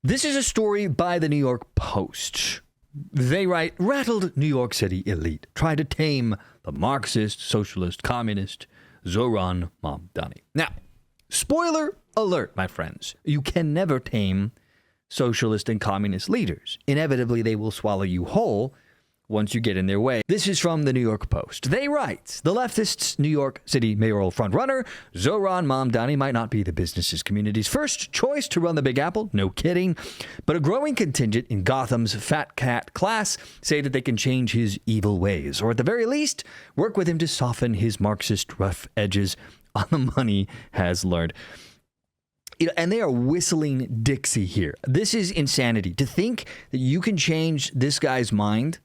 This is a story by the New York Post. They write, rattled New York City elite try to tame the Marxist, socialist, communist Zohran Mamdani. Now, spoiler alert, my friends. You can never tame socialist and communist leaders. Inevitably, they will swallow you whole once you get in their way. This is from the New York Post. They write, the leftist's New York City mayoral frontrunner, Zohran Mamdani, might not be the business community's first choice to run the Big Apple, no kidding, but a growing contingent in Gotham's fat cat class say that they can change his evil ways, or at the very least, work with him to soften his Marxist rough edges on the money has learned. And they are whistling Dixie here. This is insanity. To think that you can change this guy's mind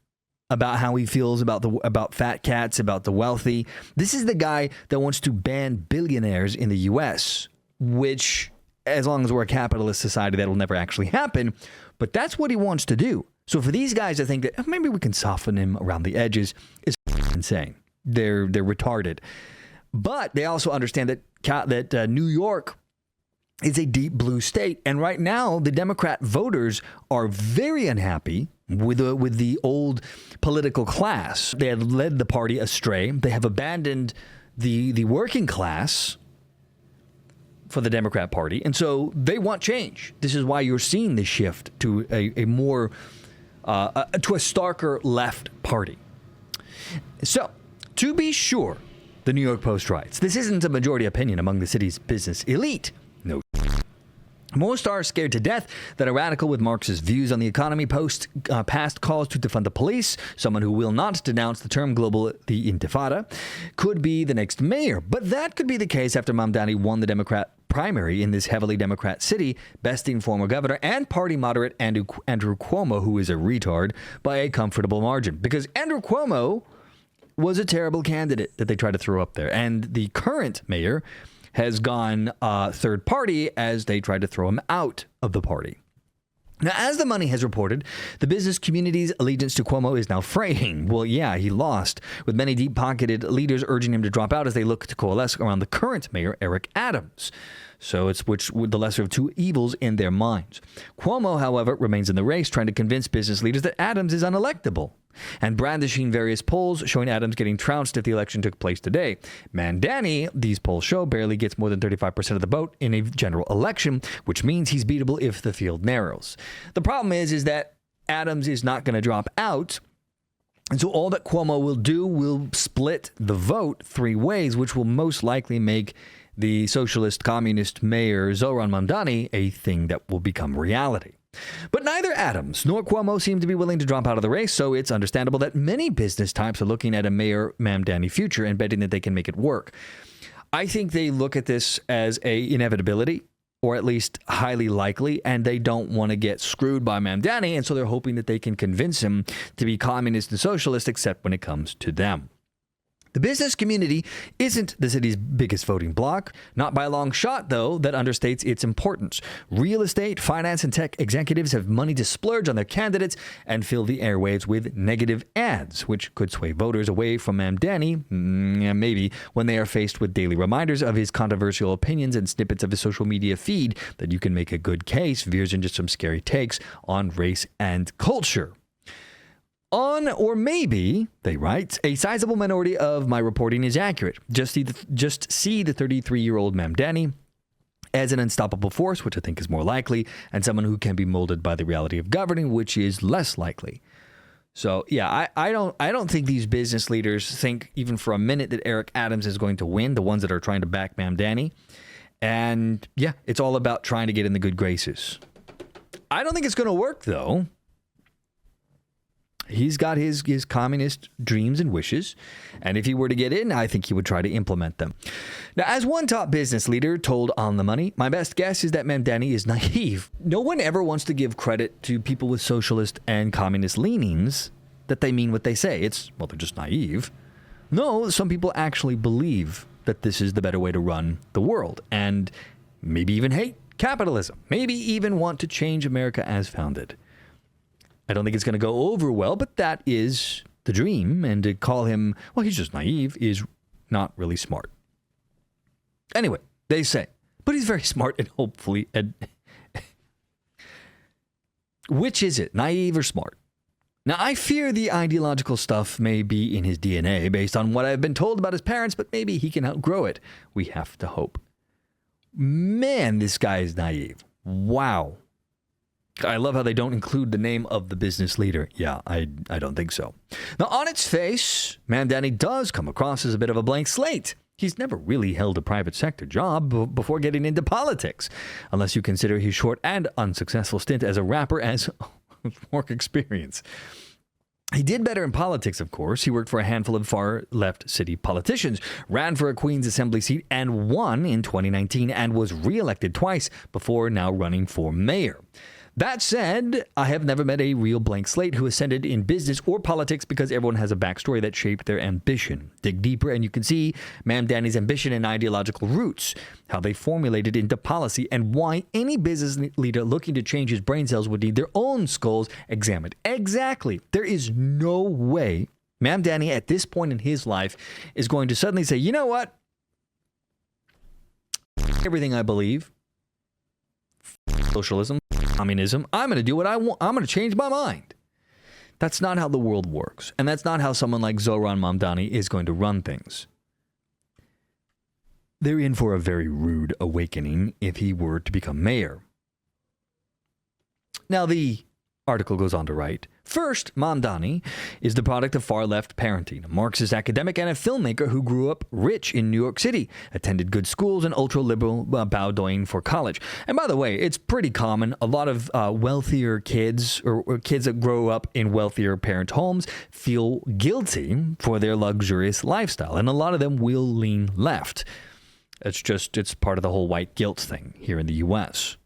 about how he feels about fat cats, about the wealthy. This is the guy that wants to ban billionaires in the U.S., which, as long as we're a capitalist society, that will never actually happen. But that's what he wants to do. So for these guys to think that maybe we can soften him around the edges is insane. They're retarded. But they also understand that New York is a deep blue state. And right now, the Democrat voters are very unhappy with the old political class. They have led the party astray. They have abandoned the working class for the Democrat Party. And so they want change. This is why you're seeing the shift to a more, to a starker left party. So, to be sure, the New York Post writes, this isn't a majority opinion among the city's business elite. No. Most are scared to death that a radical with Marxist views on the economy past calls to defund the police, someone who will not denounce the term global the Intifada, could be the next mayor. But that could be the case after Mamdani won the Democrat primary in this heavily Democrat city, besting former governor and party moderate Andrew Cuomo, who is a retard, by a comfortable margin. Because Andrew Cuomo was a terrible candidate that they tried to throw up there. And the current mayor has gone third party as they tried to throw him out of the party. Now, as the Money has reported, the business community's allegiance to Cuomo is now fraying. Well, yeah, he lost, with many deep-pocketed leaders urging him to drop out as they look to coalesce around the current mayor, Eric Adams. So it's the lesser of two evils in their minds. Cuomo, however, remains in the race, trying to convince business leaders that Adams is unelectable, and brandishing various polls showing Adams getting trounced if the election took place today. Mamdani, these polls show, barely gets more than 35% of the vote in a general election, which means he's beatable if the field narrows. The problem is that Adams is not going to drop out. And so all that Cuomo will do will split the vote three ways, which will most likely make the socialist communist mayor Zohran Mamdani a thing that will become reality. But neither Adams nor Cuomo seem to be willing to drop out of the race, so it's understandable that many business types are looking at a Mayor Mamdani future and betting that they can make it work. I think they look at this as a inevitability, or at least highly likely, and they don't want to get screwed by Mamdani, and so they're hoping that they can convince him to be communist and socialist, except when it comes to them. The business community isn't the city's biggest voting bloc, not by a long shot, though, that understates its importance. Real estate, finance, and tech executives have money to splurge on their candidates and fill the airwaves with negative ads, which could sway voters away from Mamdani, maybe, when they are faced with daily reminders of his controversial opinions and snippets of his social media feed that you can make a good case veers into some scary takes on race and culture. Or maybe, they write, a sizable minority of my reporting is accurate. Just see the 33-year-old Mamdani as an unstoppable force, which I think is more likely, and someone who can be molded by the reality of governing, which is less likely. So, yeah, I don't think these business leaders think even for a minute that Eric Adams is going to win, the ones that are trying to back Mamdani. And, yeah, it's all about trying to get in the good graces. I don't think it's going to work, though. He's got his communist dreams and wishes, and if he were to get in, I think he would try to implement them. Now, as one top business leader told On the Money, my best guess is that Mamdani is naive. No one ever wants to give credit to people with socialist and communist leanings that they mean what they say. They're just naive. No, some people actually believe that this is the better way to run the world, and maybe even hate capitalism, maybe even want to change America as founded. I don't think it's going to go over well, but that is the dream. And to call him, well, he's just naive, is not really smart. Anyway, they say, but he's very smart and hopefully Which is it, naive or smart? Now, I fear the ideological stuff may be in his DNA based on what I've been told about his parents, but maybe he can outgrow it. We have to hope. Man, this guy is naive. Wow. I love how they don't include the name of the business leader. Yeah, I don't think so. Now, on its face, Mamdani does come across as a bit of a blank slate. He's never really held a private sector job before getting into politics, unless you consider his short and unsuccessful stint as a rapper as work experience. He did better in politics, of course. He worked for a handful of far-left city politicians, ran for a Queen's Assembly seat, and won in 2019, and was re-elected twice before now running for mayor. That said, I have never met a real blank slate who ascended in business or politics because everyone has a backstory that shaped their ambition. Dig deeper and you can see Mamdani's ambition and ideological roots, how they formulated into policy, and why any business leader looking to change his brain cells would need their own skulls examined. Exactly. There is no way Mamdani at this point in his life is going to suddenly say, you know what? Everything I believe, socialism, communism, I'm going to do what I want. I'm going to change my mind. That's not how the world works. And that's not how someone like Zohran Mamdani is going to run things. They're in for a very rude awakening if he were to become mayor. Now, the article goes on to write, first, Mamdani is the product of far-left parenting, a Marxist academic and a filmmaker who grew up rich in New York City, attended good schools and ultra-liberal bowdoing for college. And by the way, it's pretty common. A lot of wealthier kids or kids that grow up in wealthier parents' homes feel guilty for their luxurious lifestyle, and a lot of them will lean left. It's part of the whole white guilt thing here in the U.S.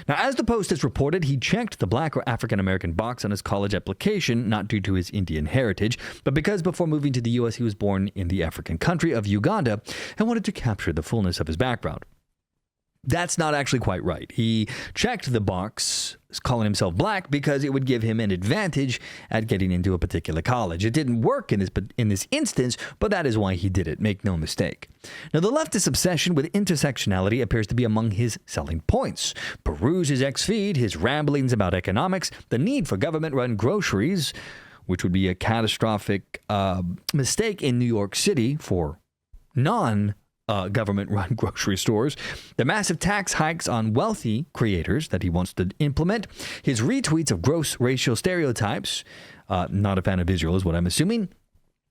Now, as the Post has reported, he checked the black or African-American box on his college application, not due to his Indian heritage, but because before moving to the U.S. he was born in the African country of Uganda and wanted to capture the fullness of his background. That's not actually quite right. He checked the box, calling himself black, because it would give him an advantage at getting into a particular college. It didn't work in this instance, but that is why he did it. Make no mistake. Now, the leftist obsession with intersectionality appears to be among his selling points. Peruse his X-feed, his ramblings about economics, the need for government-run groceries, which would be a catastrophic mistake in New York City for government-run grocery stores, the massive tax hikes on wealthy creators that he wants to implement, his retweets of gross racial stereotypes, not a fan of Israel is what I'm assuming,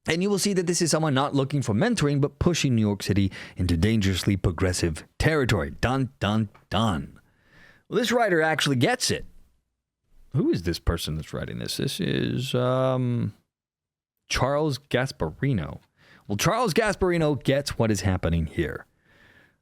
and you will see that this is someone not looking for mentoring, but pushing New York City into dangerously progressive territory. Dun, dun, dun. Well, this writer actually gets it. Who is this person that's writing this? This is Charles Gasparino. Well, Charles Gasparino gets what is happening here.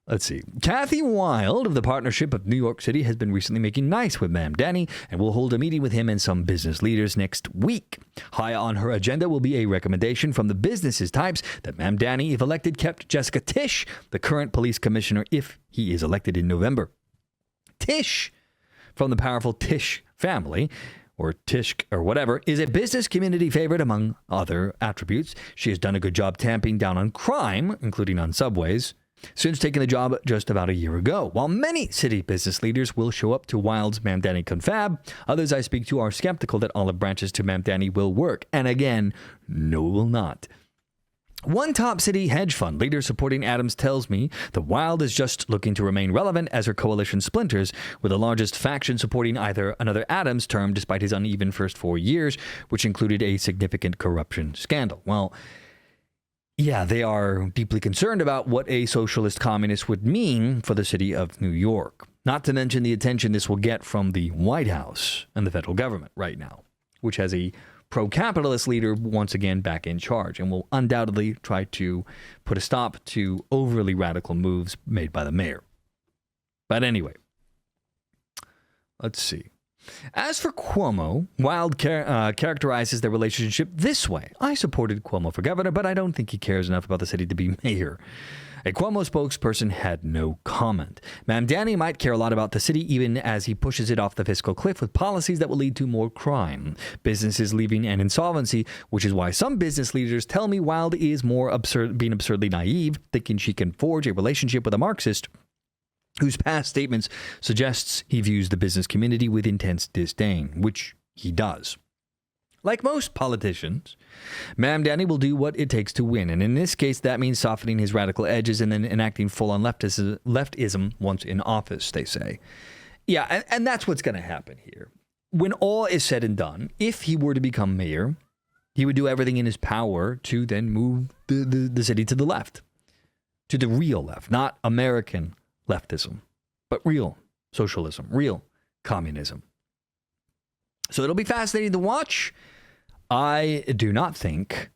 Let's see. Kathy Wild of the Partnership of New York City has been recently making nice with Mamdani and will hold a meeting with him and some business leaders next week. High on her agenda will be a recommendation from the businesses types that Mamdani, if elected, kept Jessica Tisch, the current police commissioner, if he is elected in November. Tisch, from the powerful Tisch family, or Tishk or whatever, is a business community favorite among other attributes. She has done a good job tamping down on crime, including on subways, since taking the job just about a year ago. While many city business leaders will show up to Wild's Mamdani confab, others I speak to are skeptical that olive branches to Mamdani will work. And again, no, it will not. One top city hedge fund leader supporting Adams tells me that Wild is just looking to remain relevant as her coalition splinters, with the largest faction supporting either another Adams term despite his uneven first 4 years, which included a significant corruption scandal. Well, yeah, they are deeply concerned about what a socialist communist would mean for the city of New York, not to mention the attention this will get from the White House and the federal government right now, which has a pro-capitalist leader once again back in charge and will undoubtedly try to put a stop to overly radical moves made by the mayor. But anyway, let's see. As for Cuomo, Wild characterizes their relationship this way. I supported Cuomo for governor, but I don't think he cares enough about the city to be mayor. A Cuomo spokesperson had no comment. Mamdani might care a lot about the city even as he pushes it off the fiscal cliff with policies that will lead to more crime, businesses leaving, and insolvency, which is why some business leaders tell me Wild is being absurdly naive, thinking she can forge a relationship with a Marxist whose past statements suggests he views the business community with intense disdain, which he does. Like most politicians, Mamdani will do what it takes to win, and in this case, that means softening his radical edges and then enacting full-on leftism once in office, they say. Yeah, and that's what's going to happen here. When all is said and done, if he were to become mayor, he would do everything in his power to then move the city to the left, to the real left, not American leftism, but real socialism, real communism. So it'll be fascinating to watch. I do not think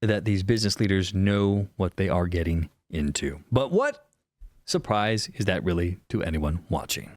that these business leaders know what they are getting into. But what surprise is that really to anyone watching?